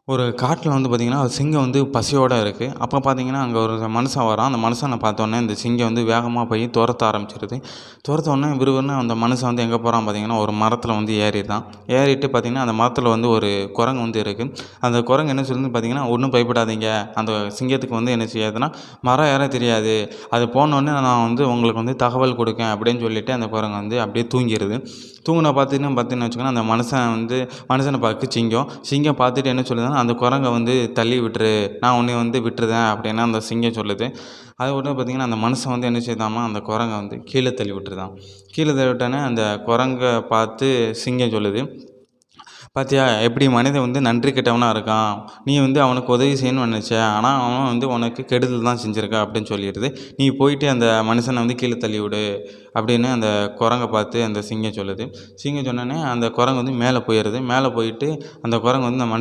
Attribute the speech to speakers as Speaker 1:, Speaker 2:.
Speaker 1: ஒரு காட்டில வந்து பார்த்தீங்கன்னா, ஒரு சிங்கம் வந்து பசியோட இருக்கு. அப்ப பார்த்தீங்கன்னா, அங்க ஒரு மனுஷன் வரான். அந்த மனுஷன பார்த்தோன்னே, இந்த சிங்கம் வந்து வேகமா போய் துரத்த ஆரம்பிச்சுருது. துரத்தவுடனே விறுவிறுன்னு அந்த மனுஷன் வந்து எங்க போறான் பார்த்தீங்கன்னா, ஒரு மரத்தில வந்து ஏறிறான். ஏறிட்டு பார்த்தீங்கன்னா, அந்த மரத்தில வந்து ஒரு குரங்கு வந்து இருக்கு. அந்த குரங்கு என்ன சொல்லுதுன்னு பார்த்தீங்கன்னா, "ஒண்ணும் பயப்படாதீங்க." அந்த சிங்கத்துக்கு வந்து என்ன செய்யாதுன்னா, "மரம் ஏற தெரியாது. அது போனோனே நான் வந்து உங்களுக்கு வந்து தகவல் குடுக்கேன்." அப்படின்னு சொல்லிட்டு அந்த குரங்கு வந்து அப்படியே தூங்கிருது. தூங்குன பார்த்தீங்கன்னு வச்சுக்கோங்களேன், அந்த மனுஷன பார்க்கு சிங்கம். சிங்கம் பார்த்துட்டு என்ன சொல்லுதுன்னா, "அந்த குரங்க வந்து தள்ளி விட்டுரு. நான் உன்னைய வந்து விட்டுர்றேன்." அப்படின்னு அந்த சிங்கம் சொல்லுது. அது உடனே பார்த்தீங்கன்னா, அந்த மனுஷன் வந்து என்ன செய்தான்னா, அந்த குரங்க வந்து கீழ தள்ளி விட்டுருதாம். கீழ தள்ளி விட்டோனே அந்த குரங்க பார்த்து சிங்கம் சொல்லுது, "பாத்தியா எப்படி மனிதன் வந்து நன்றி கெட்டவனா இருக்கான். நீ வந்து அவனுக்கு உதவி செய்யணும்னு நெனச்ச. ஆனா அவன் வந்து உனக்கு கெடுதல் தான் செஞ்சிருக்கான்." அப்படின்னு சொல்லிருது. "நீ போயிட்டு அந்த மனுஷன வந்து கீழ தள்ளி விடு." அப்படின்னு அந்த குரங்க பார்த்து அந்த சிங்கம் சொல்லுது. சிங்கம் சொன்னோனே அந்த குரங்கு வந்து மேல போயிருது. மேல போயிட்டு அந்த குரங்கு வந்து அந்த